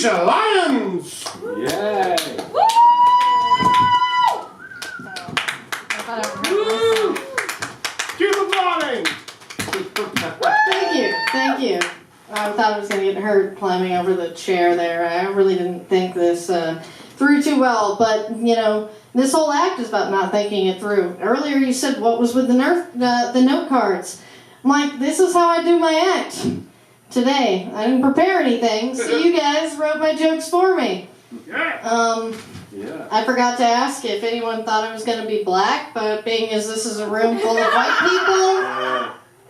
Lacretia Lyons! Yay! Woo! Keep applauding! Thank you. I thought I was going to get hurt climbing over the chair there. I really didn't think this through too well, but, you know, this whole act is about not thinking it through. Earlier you said what was with the note cards. I'm like, this is how I do my act. Today, I didn't prepare anything, so you guys wrote my jokes for me. I forgot to ask if anyone thought I was going to be black, but being as this is a room full of white people,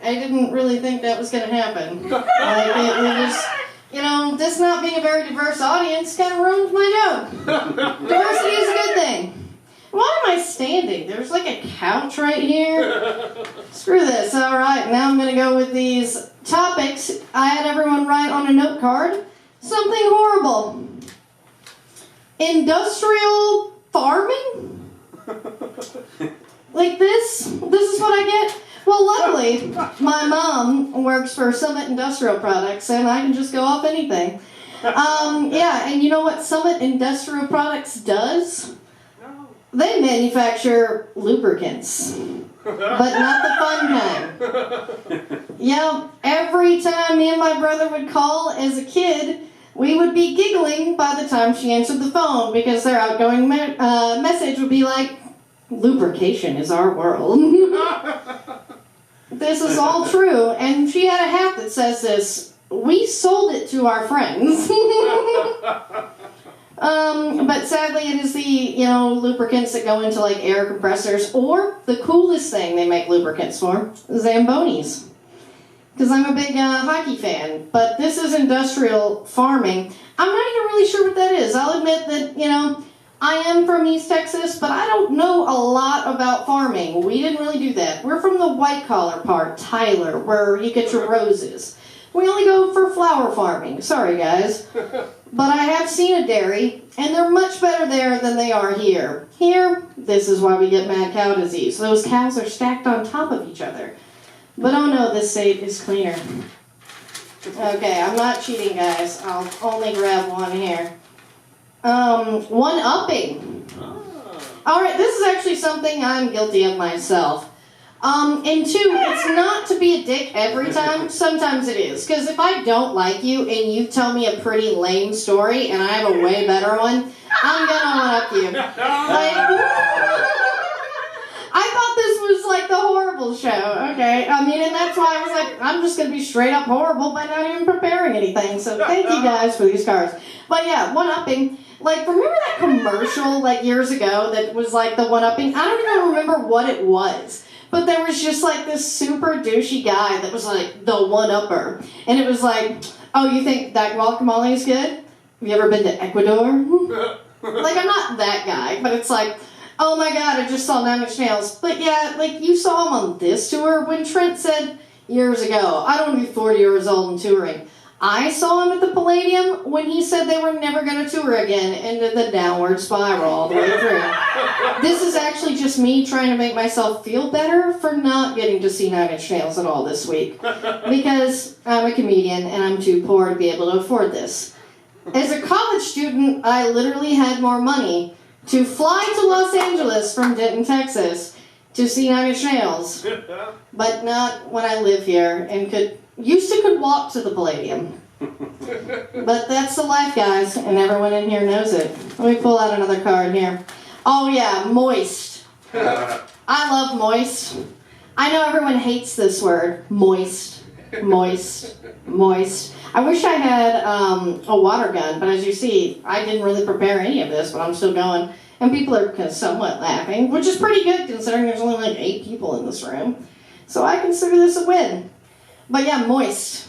I didn't really think that was going to happen. Like, it was, you know, this not being a very diverse audience kind of ruined my joke. Diversity is a good thing. Why am I standing? There's like a couch right here. Screw this. All right, now I'm going to go with these topics. I had everyone write on a note card something horrible. Industrial farming? Like this? This is what I get? Well, luckily, my mom works for Summit Industrial Products, and I can just go off anything. Yeah, and you know what Summit Industrial Products does? They manufacture lubricants, but not the fun kind. Yeah, every time me and my brother would call as a kid, we would be giggling by the time she answered the phone because their outgoing message would be like, lubrication is our world. This is all true, and she had a hat that says this. We sold it to our friends. But sadly it is the, you know, lubricants that go into like air compressors, or the coolest thing they make lubricants for, Zambonis. Because I'm a big hockey fan, but this is industrial farming. I'm not even really sure what that is. I'll admit that, you know, I am from East Texas, but I don't know a lot about farming. We didn't really do that. We're from the white-collar part, Tyler, where you get your roses. We only go for flower farming. Sorry, guys. But I have seen a dairy, and they're much better there than they are here. Here, this is why we get mad cow disease. Those cows are stacked on top of each other. But oh no, this state is cleaner. Okay, I'm not cheating, guys. I'll only grab one here. One-upping. Alright, this is actually something I'm guilty of myself. And two, it's not to be a dick every time. Sometimes it is. Because if I don't like you and you tell me a pretty lame story and I have a way better one, I'm gonna one-up you. Like, I thought this was like the horrible show, okay? I mean, and that's why I was like, I'm just gonna be straight up horrible by not even preparing anything. So thank you guys for these cards. But yeah, one-upping. Like, remember that commercial like years ago that was like the one-upping? I don't even remember what it was. But there was just like this super douchey guy that was like the one-upper. And it was like, oh, you think that guacamole is good? Have you ever been to Ecuador? Like, I'm not that guy, but it's like, oh my god, I just saw Nine Inch Nails. But yeah, like, you saw him on this tour when Trent said years ago, I don't want to be 40 years old and touring. I saw him at the Palladium when he said they were never going to tour again into the downward spiral all the way through. This is actually just me trying to make myself feel better for not getting to see Nine Inch Nails at all this week. Because I'm a comedian and I'm too poor to be able to afford this. As a college student, I literally had more money to fly to Los Angeles from Denton, Texas to see Nine Inch Nails. But not when I live here and could walk to the Palladium. But that's the life, guys, and everyone in here knows it. Let me pull out another card here. Oh yeah, moist. I love moist. I know everyone hates this word. Moist. Moist. Moist. I wish I had a water gun, but as you see, I didn't really prepare any of this, but I'm still going. And people are kind of somewhat laughing, which is pretty good considering there's only like 8 people in this room. So I consider this a win. But yeah, moist.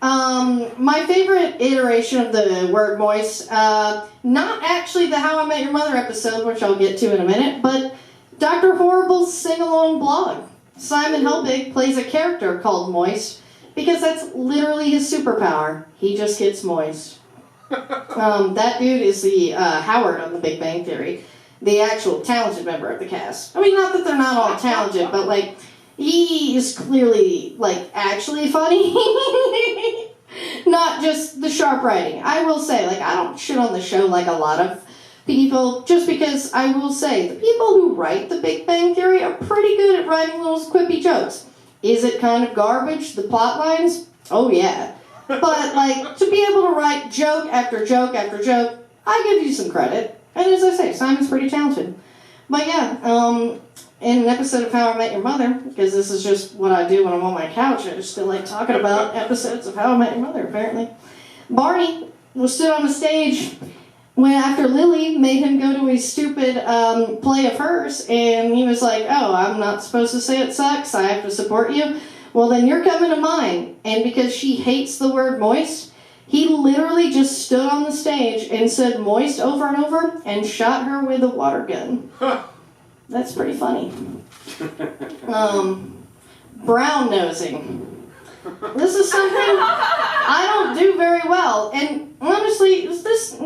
My favorite iteration of the word moist, not actually the How I Met Your Mother episode, which I'll get to in a minute, but Dr. Horrible's sing-along blog. Simon Helbig plays a character called Moist because that's literally his superpower. He just gets moist. That dude is the Howard on The Big Bang Theory, the actual talented member of the cast. I mean, not that they're not all talented, but like, he is clearly, like, actually funny. not just the sharp writing. I will say, like, I don't shit on the show like a lot of people, just because I will say the people who write The Big Bang Theory are pretty good at writing little quippy jokes. Is it kind of garbage, the plot lines? Oh yeah. But, like, to be able to write joke after joke after joke, I give you some credit. And as I say, Simon's pretty talented. But yeah, in an episode of How I Met Your Mother, because this is just what I do when I'm on my couch, I just still like talking about episodes of How I Met Your Mother, apparently. Barney was stood on the stage when after Lily made him go to a stupid play of hers, and he was like, oh, I'm not supposed to say it sucks, I have to support you. Well, then you're coming to mine. And because she hates the word moist, he literally just stood on the stage and said moist over and over and shot her with a water gun. That's pretty funny. Brown nosing. This is something I don't do very well. And honestly, is this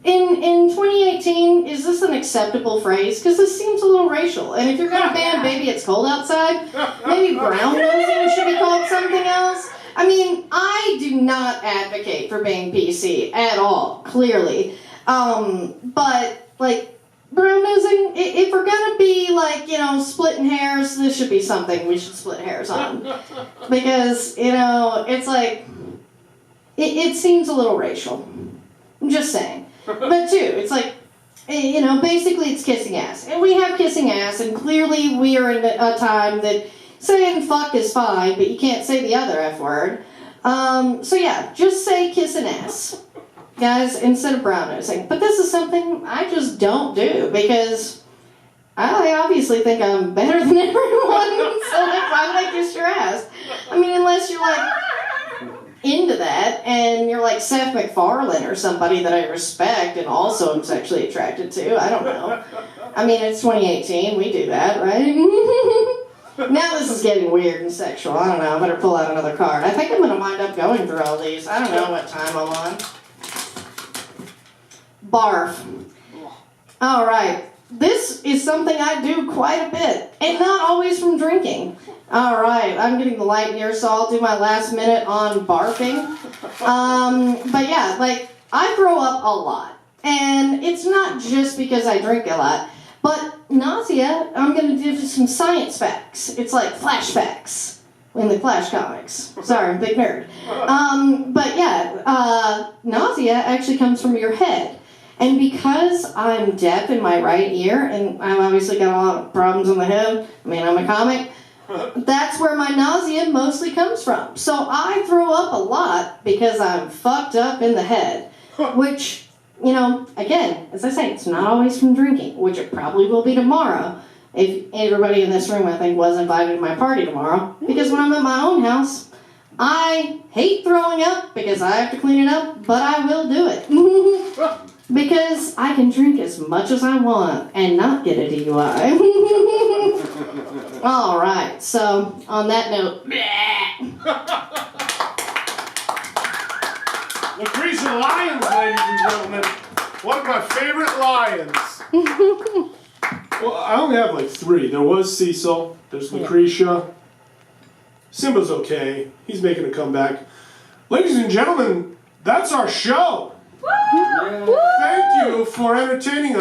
in 2018, is this an acceptable phrase? Because this seems a little racial. And if you're going to ban Baby It's Cold Outside, maybe brown nosing should be called something else. I mean, I do not advocate for being PC at all, clearly. But, like, brown nosing, if we're going to be, like, you know, splitting hairs, this should be something we should split hairs on. Because, you know, it's like, it seems a little racial. I'm just saying. But, too, it's like, you know, basically it's kissing ass. And we have kissing ass, and clearly we are in a time that saying fuck is fine, but you can't say the other F word. So yeah, just say kissing ass, guys, instead of brown nosing. But this is something I just don't do, because I obviously think I'm better than everyone, so like, why would I kiss your ass? I mean, unless you're like into that, and you're like Seth MacFarlane or somebody that I respect and also am sexually attracted to. I don't know. I mean, it's 2018, we do that, right? Now this is getting weird and sexual. I don't know. I better pull out another card. I think I'm going to wind up going through all these. I don't know what time I'm on. Barf. All right. This is something I do quite a bit, and not always from drinking. All right. I'm getting the light here, so I'll do my last minute on barfing. But yeah, like, I throw up a lot, and it's not just because I drink a lot. But nausea, I'm going to give you some science facts. It's like flashbacks in the Flash comics. Sorry, I'm a big nerd. But yeah, nausea actually comes from your head. And because I'm deaf in my right ear, and I've obviously got a lot of problems in the head, I mean, I'm a comic, that's where my nausea mostly comes from. So I throw up a lot because I'm fucked up in the head, which, you know, again, as I say, it's not always from drinking, which it probably will be tomorrow, if everybody in this room, I think, was invited to my party tomorrow. Because when I'm at my own house, I hate throwing up because I have to clean it up, but I will do it. Because I can drink as much as I want and not get a DUI. All right, so on that note, Lacretia Lyon, ladies and gentlemen. One of my favorite lions. Well, I only have like 3. There was Cecil. There's Lacretia. Simba's okay. He's making a comeback. Ladies and gentlemen, that's our show. Thank you for entertaining us.